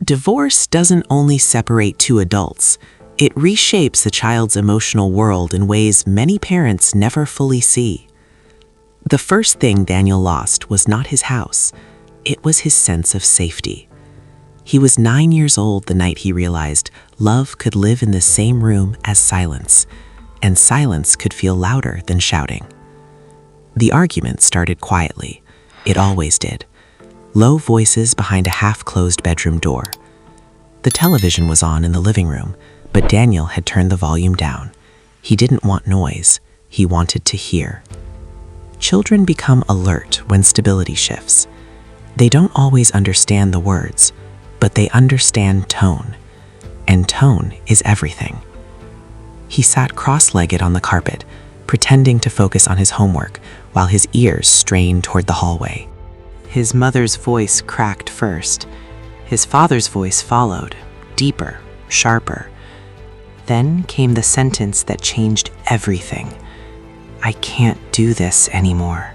Divorce doesn't only separate two adults, it reshapes a child's emotional world in ways many parents never fully see. The first thing Daniel lost was not his house, it was his sense of safety. He was 9 years old the night he realized love could live in the same room as silence, and silence could feel louder than shouting. The argument started quietly. It always did. Low voices behind a half-closed bedroom door. The television was on in the living room, but Daniel had turned the volume down. He didn't want noise. He wanted to hear. Children become alert when stability shifts. They don't always understand the words, but they understand tone. And tone is everything. He sat cross-legged on the carpet, pretending to focus on his homework while his ears strained toward the hallway. His mother's voice cracked first. His father's voice followed, deeper, sharper. Then came the sentence that changed everything. "I can't do this anymore."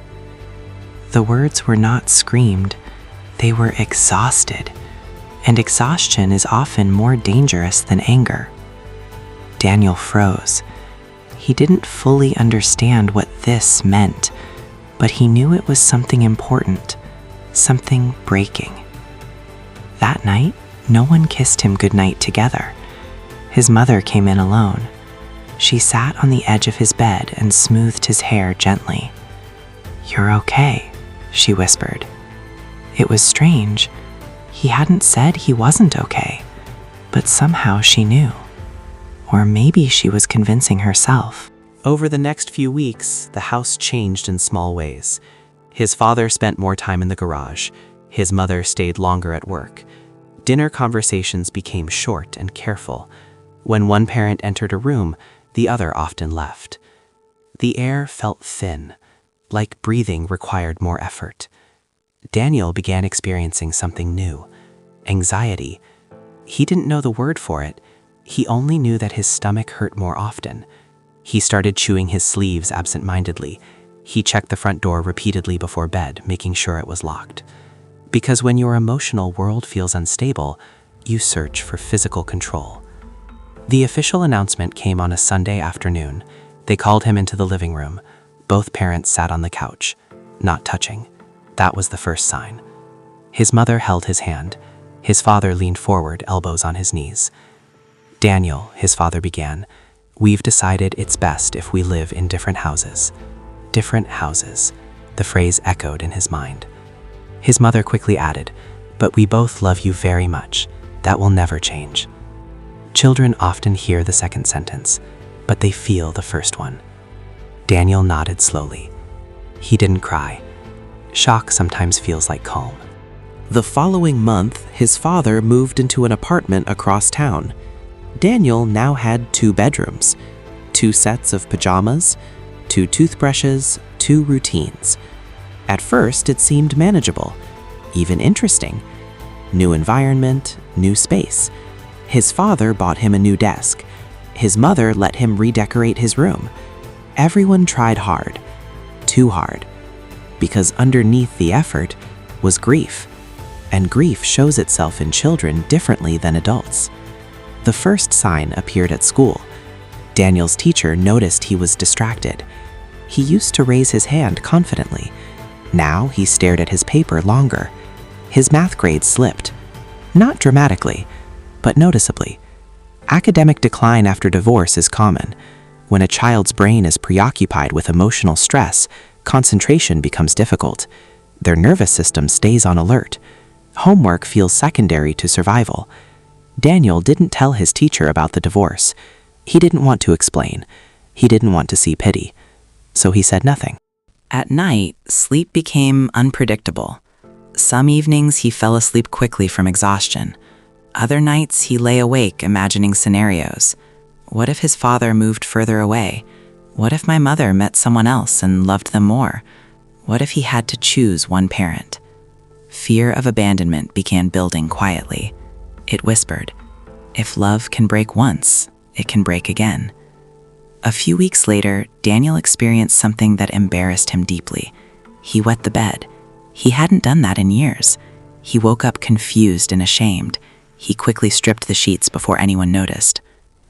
The words were not screamed, they were exhausted, and exhaustion is often more dangerous than anger. Daniel froze. He didn't fully understand what this meant, but he knew it was something important, something breaking. That night, no one kissed him goodnight together. His mother came in alone. She sat on the edge of his bed and smoothed his hair gently. "You're okay," she whispered. It was strange. He hadn't said he wasn't okay, but somehow she knew. Or maybe she was convincing herself. Over the next few weeks, the house changed in small ways. His father spent more time in the garage. His mother stayed longer at work. Dinner conversations became short and careful. When one parent entered a room, the other often left. The air felt thin, like breathing required more effort. Daniel began experiencing something new, anxiety. He didn't know the word for it. He only knew that his stomach hurt more often. He started chewing his sleeves absent-mindedly. He checked the front door repeatedly before bed, making sure it was locked. Because when your emotional world feels unstable, you search for physical control. The official announcement came on a Sunday afternoon. They called him into the living room. Both parents sat on the couch, not touching. That was the first sign. His mother held his hand. His father leaned forward, elbows on his knees. "Daniel," his father began, "we've decided it's best if we live in different houses." Different houses. The phrase echoed in his mind. His mother quickly added, "But we both love you very much. That will never change." Children often hear the second sentence, but they feel the first one. Daniel nodded slowly. He didn't cry. Shock sometimes feels like calm. The following month, his father moved into an apartment across town. Daniel now had 2 bedrooms, 2 sets of pajamas, 2 toothbrushes, 2 routines. At first, it seemed manageable, even interesting. New environment, new space. His father bought him a new desk. His mother let him redecorate his room. Everyone tried hard, too hard, because underneath the effort was grief, and grief shows itself in children differently than adults. The first sign appeared at school. Daniel's teacher noticed he was distracted. He used to raise his hand confidently. Now he stared at his paper longer. His math grade slipped. Not dramatically, but noticeably. Academic decline after divorce is common. When a child's brain is preoccupied with emotional stress, concentration becomes difficult. Their nervous system stays on alert. Homework feels secondary to survival. Daniel didn't tell his teacher about the divorce. He didn't want to explain. He didn't want to see pity. So he said nothing. At night, sleep became unpredictable. Some evenings he fell asleep quickly from exhaustion. Other nights he lay awake imagining scenarios. What if his father moved further away? What if my mother met someone else and loved them more? What if he had to choose one parent? Fear of abandonment began building quietly. It whispered, "If love can break once, it can break again." A few weeks later, Daniel experienced something that embarrassed him deeply. He wet the bed. He hadn't done that in years. He woke up confused and ashamed. He quickly stripped the sheets before anyone noticed.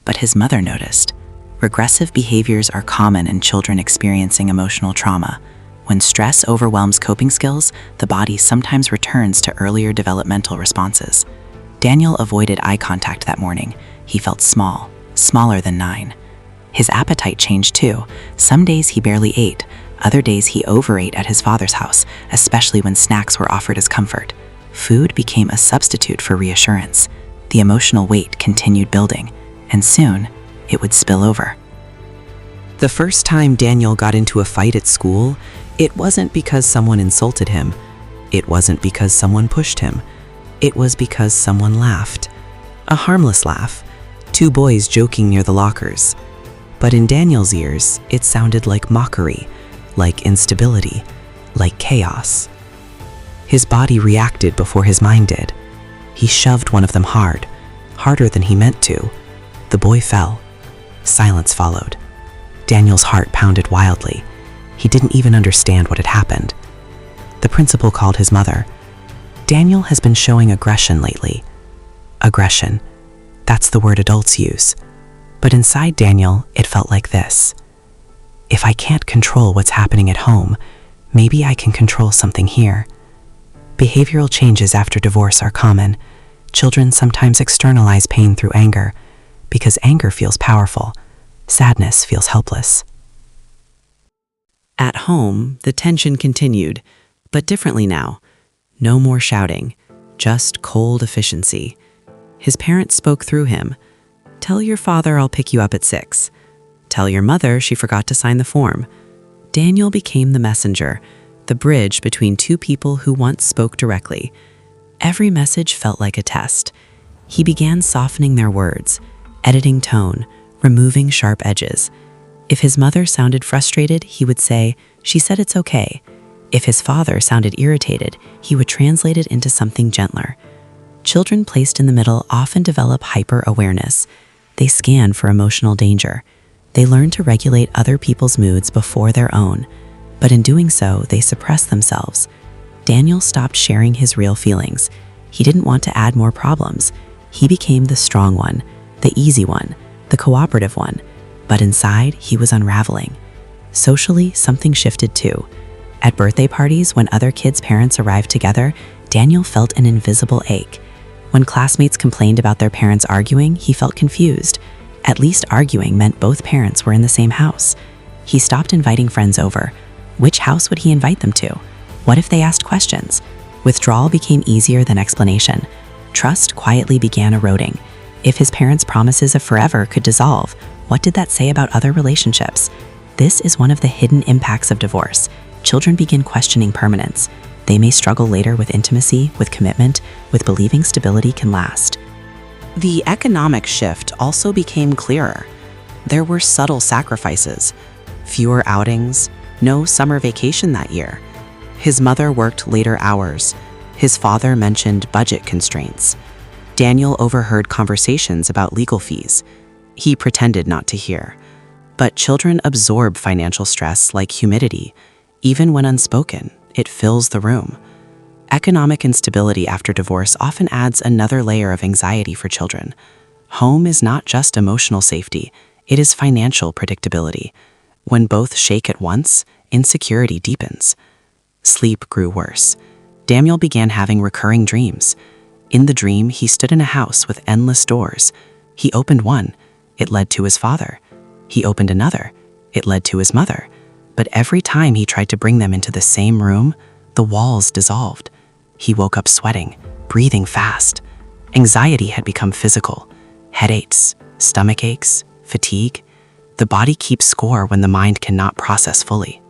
But his mother noticed. Regressive behaviors are common in children experiencing emotional trauma. When stress overwhelms coping skills, the body sometimes returns to earlier developmental responses. Daniel avoided eye contact that morning. He felt small, smaller than 9. His appetite changed too. Some days he barely ate. Other days he overate at his father's house, especially when snacks were offered as comfort. Food became a substitute for reassurance. The emotional weight continued building, and soon it would spill over. The first time Daniel got into a fight at school, it wasn't because someone insulted him. It wasn't because someone pushed him. It was because someone laughed. A harmless laugh. 2 boys joking near the lockers. But in Daniel's ears, it sounded like mockery, like instability, like chaos. His body reacted before his mind did. He shoved one of them hard, harder than he meant to. The boy fell. Silence followed. Daniel's heart pounded wildly. He didn't even understand what had happened. The principal called his mother. Daniel has been showing aggression lately. Aggression. That's the word adults use. But inside Daniel, it felt like this. If I can't control what's happening at home, maybe I can control something here. Behavioral changes after divorce are common. Children sometimes externalize pain through anger, because anger feels powerful. Sadness feels helpless. At home, the tension continued, but differently now. No more shouting, just cold efficiency. His parents spoke through him. Tell your father I'll pick you up at 6. Tell your mother she forgot to sign the form. Daniel became the messenger, the bridge between 2 people who once spoke directly. Every message felt like a test. He began softening their words, editing tone, removing sharp edges. If his mother sounded frustrated, he would say, "She said it's okay." If his father sounded irritated, he would translate it into something gentler. Children placed in the middle often develop hyper-awareness. They scan for emotional danger. They learn to regulate other people's moods before their own. But in doing so, they suppress themselves. Daniel stopped sharing his real feelings. He didn't want to add more problems. He became the strong one, the easy one, the cooperative one. But inside, he was unraveling. Socially, something shifted too. At birthday parties, when other kids' parents arrived together, Daniel felt an invisible ache. When classmates complained about their parents arguing, he felt confused. At least arguing meant both parents were in the same house. He stopped inviting friends over. Which house would he invite them to? What if they asked questions? Withdrawal became easier than explanation. Trust quietly began eroding. If his parents' promises of forever could dissolve, what did that say about other relationships? This is one of the hidden impacts of divorce. Children begin questioning permanence. They may struggle later with intimacy, with commitment, with believing stability can last. The economic shift also became clearer. There were subtle sacrifices. Fewer outings, no summer vacation that year. His mother worked later hours. His father mentioned budget constraints. Daniel overheard conversations about legal fees. He pretended not to hear. But children absorb financial stress like humidity. Even when unspoken, it fills the room. Economic instability after divorce often adds another layer of anxiety for children. Home is not just emotional safety, it is financial predictability. When both shake at once, insecurity deepens. Sleep grew worse. Daniel began having recurring dreams. In the dream, he stood in a house with endless doors. He opened one. It led to his father. He opened another. It led to his mother. But every time he tried to bring them into the same room, the walls dissolved. He woke up sweating, breathing fast. Anxiety had become physical. Headaches, stomach aches, fatigue. The body keeps score when the mind cannot process fully.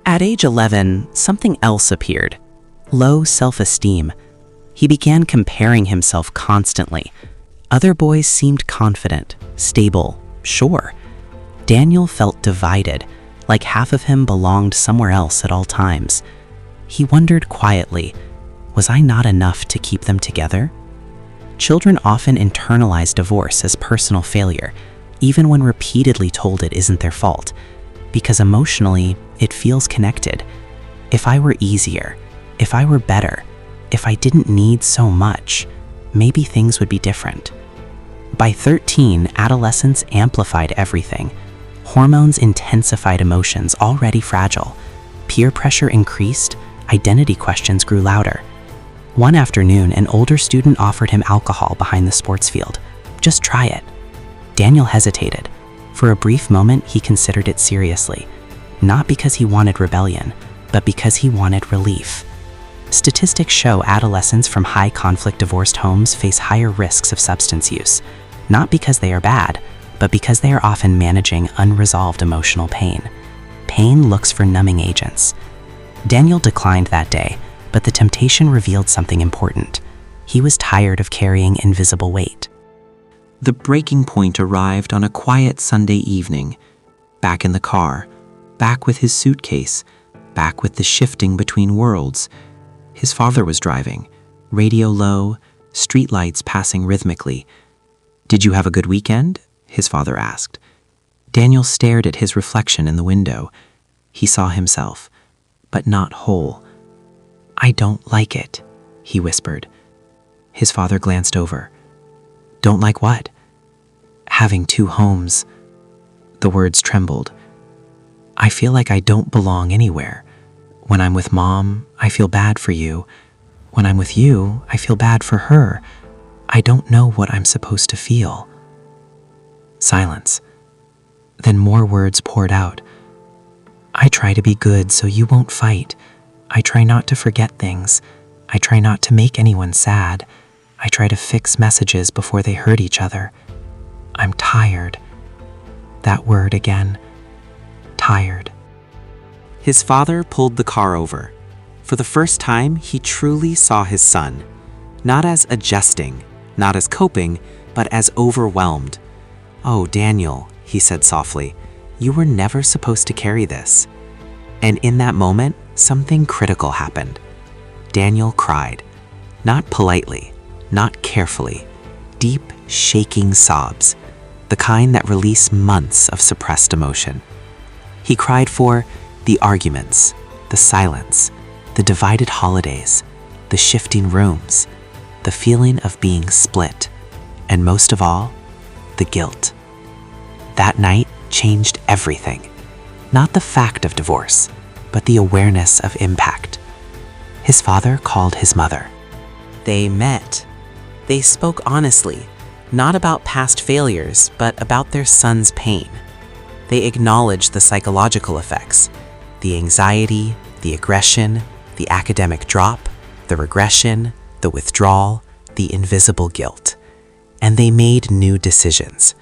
At age 11, something else appeared. Low self-esteem. He began comparing himself constantly. Other boys seemed confident, stable, sure. Daniel felt divided, like half of him belonged somewhere else at all times. He wondered quietly, was I not enough to keep them together? Children often internalize divorce as personal failure, even when repeatedly told it isn't their fault, because emotionally, it feels connected. If I were easier, if I were better, if I didn't need so much, maybe things would be different. By 13, adolescence amplified everything. Hormones intensified emotions already fragile. Peer pressure increased, identity questions grew louder. One afternoon, an older student offered him alcohol behind the sports field. Just try it. Daniel hesitated. For a brief moment, he considered it seriously. Not because he wanted rebellion, but because he wanted relief. Statistics show adolescents from high-conflict divorced homes face higher risks of substance use, not because they are bad, but because they are often managing unresolved emotional pain. Pain looks for numbing agents. Daniel declined that day, but the temptation revealed something important. He was tired of carrying invisible weight. The breaking point arrived on a quiet Sunday evening. Back in the car, back with his suitcase, back with the shifting between worlds. His father was driving, radio low, streetlights passing rhythmically. "Did you have a good weekend?" his father asked. Daniel stared at his reflection in the window. He saw himself, but not whole. "I don't like it," he whispered. His father glanced over. "Don't like what?" "Having two homes." The words trembled. "I feel like I don't belong anywhere. When I'm with Mom, I feel bad for you. When I'm with you, I feel bad for her. I don't know what I'm supposed to feel." Silence. Then more words poured out. "I try to be good so you won't fight. I try not to forget things. I try not to make anyone sad. I try to fix messages before they hurt each other. I'm tired." That word again. Tired. His father pulled the car over. For the first time, he truly saw his son. Not as adjusting, not as coping, but as overwhelmed. "Oh, Daniel," he said softly, "you were never supposed to carry this." And in that moment, something critical happened. Daniel cried. Not politely, not carefully. Deep, shaking sobs. The kind that release months of suppressed emotion. He cried for the arguments, the silence, the divided holidays, the shifting rooms, the feeling of being split, and most of all, the guilt. That night changed everything. Not the fact of divorce, but the awareness of impact. His father called his mother. They met. They spoke honestly, not about past failures, but about their son's pain. They acknowledged the psychological effects, the anxiety, the aggression, the academic drop, the regression, the withdrawal, the invisible guilt. And they made new decisions.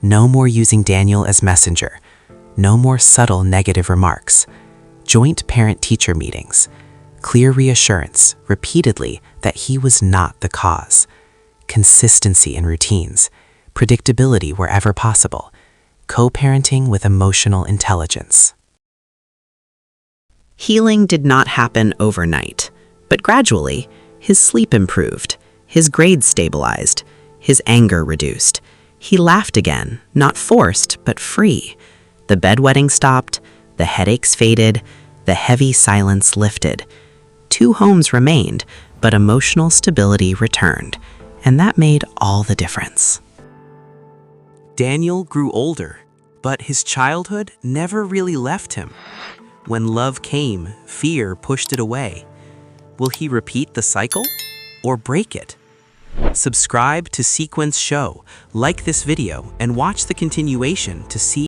No more using Daniel as messenger. No more subtle negative remarks. Joint parent-teacher meetings. Clear reassurance, repeatedly, that he was not the cause. Consistency in routines. Predictability wherever possible. Co-parenting with emotional intelligence. Healing did not happen overnight, but gradually, his sleep improved, his grades stabilized, his anger reduced. He laughed again, not forced, but free. The bedwetting stopped, the headaches faded, the heavy silence lifted. 2 homes remained, but emotional stability returned, and that made all the difference. Daniel grew older, but his childhood never really left him. When love came, fear pushed it away. Will he repeat the cycle or break it? Subscribe to Sequence Show, like this video, and watch the continuation to see